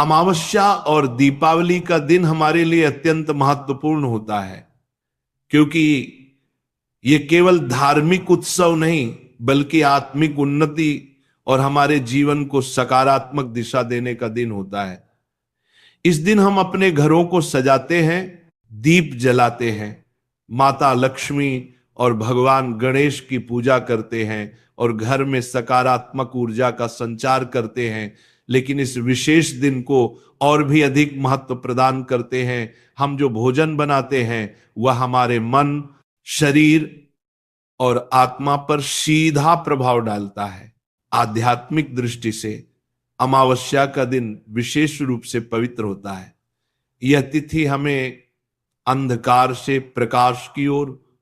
अमावस्या और दीपावली का दिन हमारे लिए अत्यंत महत्वपूर्ण होता है, क्योंकि ये केवल धार्मिक उत्सव नहीं बल्कि आत्मिक उन्नति और हमारे जीवन को सकारात्मक दिशा देने का दिन होता है। इस दिन हम अपने घरों को सजाते हैं, दीप जलाते हैं, माता लक्ष्मी और भगवान गणेश की पूजा करते हैं और घर में सकारात्मक ऊर्जा का संचार करते हैं। लेकिन इस विशेष दिन को और भी अधिक महत्व प्रदान करते हैं। हम जो भोजन बनाते हैं वह हमारे मन, शरीर और आत्मा पर सीधा प्रभाव डालता है। आध्यात्मिक दृष्टि से अमावस्या का दिन विशेष रूप से पवित्र होता है। यह तिथि हमें अंधकार से प्रकाश की ओर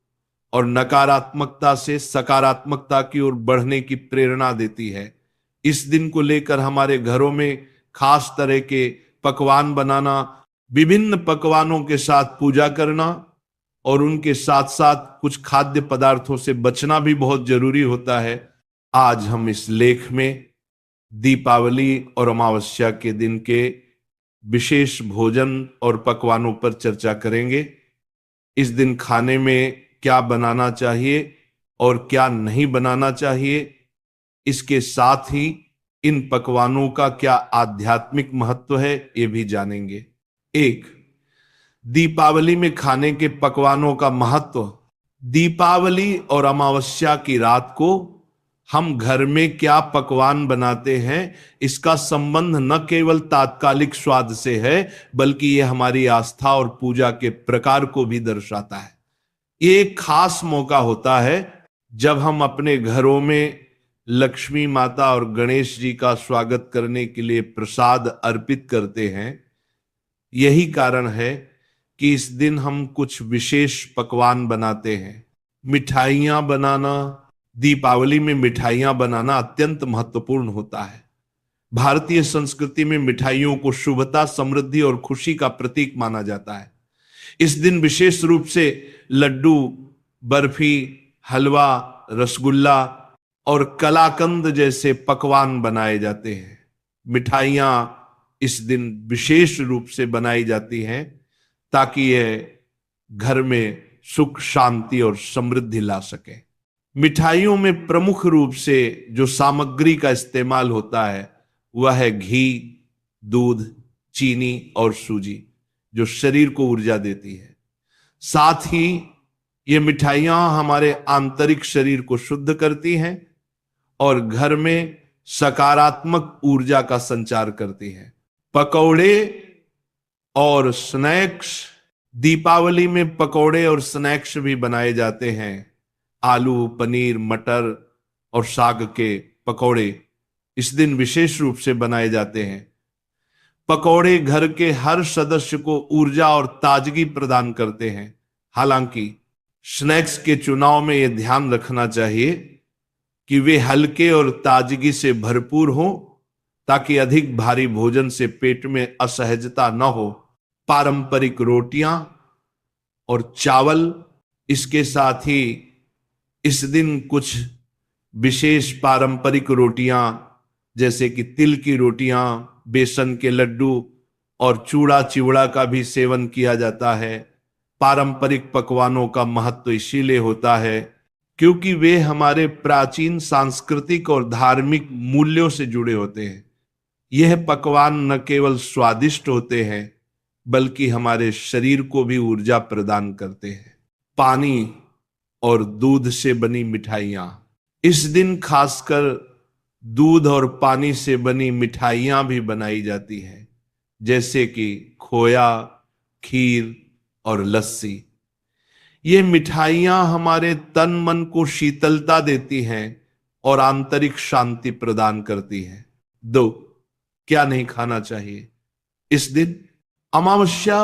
और नकारात्मकता से सकारात्मकता की ओर बढ़ने की प्रेरणा देती है। इस दिन को लेकर हमारे घरों में खास तरह के पकवान बनाना, विभिन्न पकवानों के साथ पूजा करना और उनके साथ साथ कुछ खाद्य पदार्थों से बचना भी बहुत जरूरी होता है। आज हम इस लेख में दीपावली और अमावस्या के दिन के विशेष भोजन और पकवानों पर चर्चा करेंगे। इस दिन खाने में क्या बनाना चाहिए और क्या नहीं बनाना चाहिए, इसके साथ ही इन पकवानों का क्या आध्यात्मिक महत्व है ये भी जानेंगे। एक, दीपावली में खाने के पकवानों का महत्व। दीपावली और अमावस्या की रात को हम घर में क्या पकवान बनाते हैं, इसका संबंध न केवल तात्कालिक स्वाद से है बल्कि यह हमारी आस्था और पूजा के प्रकार को भी दर्शाता है। ये एक खास मौका होता है जब हम अपने घरों में लक्ष्मी माता और गणेश जी का स्वागत करने के लिए प्रसाद अर्पित करते हैं। यही कारण है कि इस दिन हम कुछ विशेष पकवान बनाते हैं। मिठाइयां बनाना, दीपावली में मिठाइयां बनाना अत्यंत महत्वपूर्ण होता है। भारतीय संस्कृति में मिठाइयों को शुभता, समृद्धि और खुशी का प्रतीक माना जाता है। इस दिन विशेष रूप से लड्डू, बर्फी, हलवा, रसगुल्ला और कलाकंद जैसे पकवान बनाए जाते हैं। मिठाइयां इस दिन विशेष रूप से बनाई जाती हैं ताकि यह घर में सुख, शांति और समृद्धि ला सके। मिठाइयों में प्रमुख रूप से जो सामग्री का इस्तेमाल होता है वह है घी, दूध, चीनी और सूजी, जो शरीर को ऊर्जा देती है। साथ ही ये मिठाइयां हमारे आंतरिक शरीर को शुद्ध करती हैं और घर में सकारात्मक ऊर्जा का संचार करती हैं। पकौड़े और स्नैक्स, दीपावली में पकौड़े और स्नैक्स भी बनाए जाते हैं। आलू, पनीर, मटर और साग के पकौड़े इस दिन विशेष रूप से बनाए जाते हैं। पकौड़े घर के हर सदस्य को ऊर्जा और ताजगी प्रदान करते हैं। हालांकि स्नैक्स के चुनाव में यह ध्यान रखना चाहिए कि वे हल्के और ताजगी से भरपूर हों ताकि अधिक भारी भोजन से पेट में असहजता न हो। पारंपरिक रोटियां और चावल, इसके साथ ही इस दिन कुछ विशेष पारंपरिक रोटियां जैसे कि तिल की रोटियां, बेसन के लड्डू और चूड़ा चिवड़ा का भी सेवन किया जाता है। पारंपरिक पकवानों का महत्व इसीलिए होता है क्योंकि वे हमारे प्राचीन सांस्कृतिक और धार्मिक मूल्यों से जुड़े होते हैं। यह पकवान न केवल स्वादिष्ट होते हैं बल्कि हमारे शरीर को भी ऊर्जा प्रदान करते हैं। पानी और दूध से बनी मिठाइयां, इस दिन खासकर दूध और पानी से बनी मिठाइयां भी बनाई जाती हैं, जैसे कि खोया, खीर और लस्सी। ये मिठाइयां हमारे तन मन को शीतलता देती हैं और आंतरिक शांति प्रदान करती हैं। 2, क्या नहीं खाना चाहिए इस दिन? अमावस्या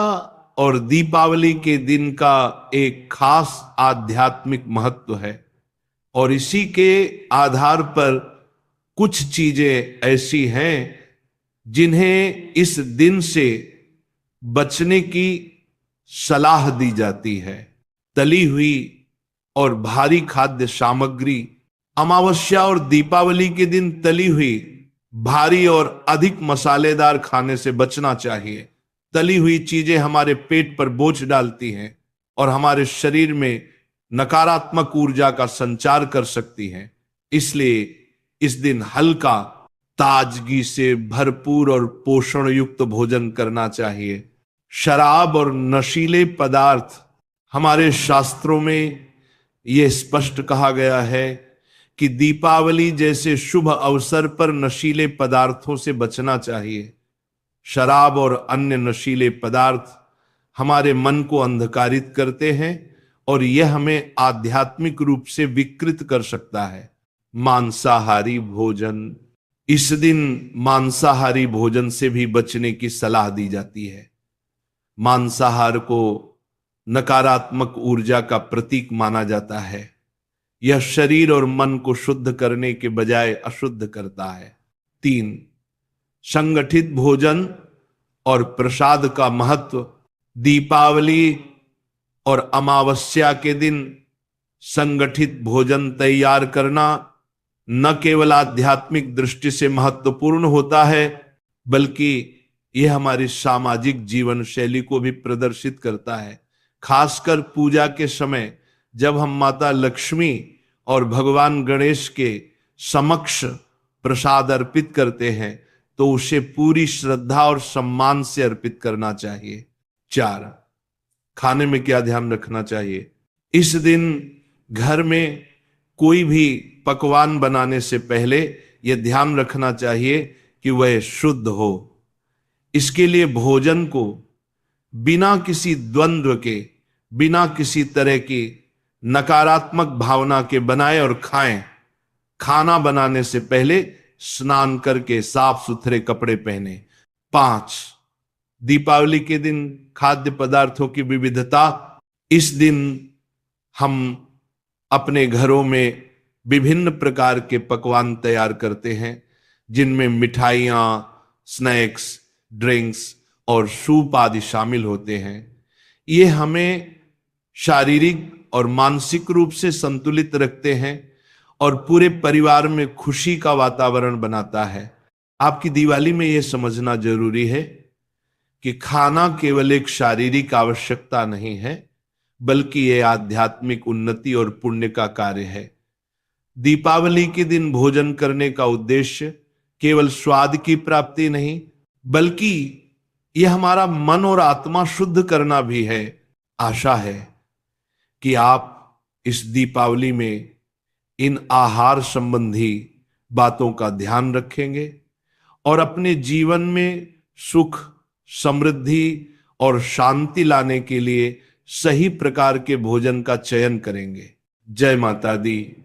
और दीपावली के दिन का एक खास आध्यात्मिक महत्व है और इसी के आधार पर कुछ चीजें ऐसी हैं जिन्हें इस दिन से बचने की सलाह दी जाती है। तली हुई और भारी खाद्य सामग्री। अमावस्या और दीपावली के दिन तली हुई, भारी और अधिक मसालेदार खाने से बचना चाहिए। तली हुई चीजें हमारे पेट पर बोझ डालती हैं और हमारे शरीर में नकारात्मक ऊर्जा का संचार कर सकती हैं। इसलिए इस दिन हल्का, ताजगी से भरपूर और पोषण युक्त भोजन करना चाहिए। शराब और नशीले पदार्थ, हमारे शास्त्रों में यह स्पष्ट कहा गया है कि दीपावली जैसे शुभ अवसर पर नशीले पदार्थों से बचना चाहिए। शराब और अन्य नशीले पदार्थ हमारे मन को अंधकारित करते हैं और यह हमें आध्यात्मिक रूप से विकृत कर सकता है। मांसाहारी भोजन, इस दिन मांसाहारी भोजन से भी बचने की सलाह दी जाती है। मांसाहार को नकारात्मक ऊर्जा का प्रतीक माना जाता है। यह शरीर और मन को शुद्ध करने के बजाय अशुद्ध करता है। 3, संगठित भोजन और प्रसाद का महत्व। दीपावली और अमावस्या के दिन संगठित भोजन तैयार करना न केवल आध्यात्मिक दृष्टि से महत्वपूर्ण होता है, बल्कि यह हमारी सामाजिक जीवन शैली को भी प्रदर्शित करता है। खासकर पूजा के समय जब हम माता लक्ष्मी और भगवान गणेश के समक्ष प्रसाद अर्पित करते हैं तो उसे पूरी श्रद्धा और सम्मान से अर्पित करना चाहिए। 4, खाने में क्या ध्यान रखना चाहिए। इस दिन घर में कोई भी पकवान बनाने से पहले यह ध्यान रखना चाहिए कि वह शुद्ध हो। इसके लिए भोजन को बिना किसी द्वंद्व के, बिना किसी तरह की नकारात्मक भावना के बनाएं और खाएं। खाना बनाने से पहले स्नान करके साफ सुथरे कपड़े पहने। 5, दीपावली के दिन खाद्य पदार्थों की विविधता। इस दिन हम अपने घरों में विभिन्न प्रकार के पकवान तैयार करते हैं, जिनमें मिठाइयाँ, स्नैक्स, ड्रिंक्स और सूप आदि शामिल होते हैं। ये हमें शारीरिक और मानसिक रूप से संतुलित रखते हैं और पूरे परिवार में खुशी का वातावरण बनाता है। आपकी दिवाली में यह समझना जरूरी है कि खाना केवल एक शारीरिक आवश्यकता नहीं है, बल्कि यह आध्यात्मिक उन्नति और पुण्य का कार्य है। दीपावली के दिन भोजन करने का उद्देश्य केवल स्वाद की प्राप्ति नहीं, बल्कि यह हमारा मन और आत्मा शुद्ध करना भी है। आशा है कि आप इस दीपावली में इन आहार संबंधी बातों का ध्यान रखेंगे और अपने जीवन में सुख, समृद्धि और शांति लाने के लिए सही प्रकार के भोजन का चयन करेंगे। जय माता दी।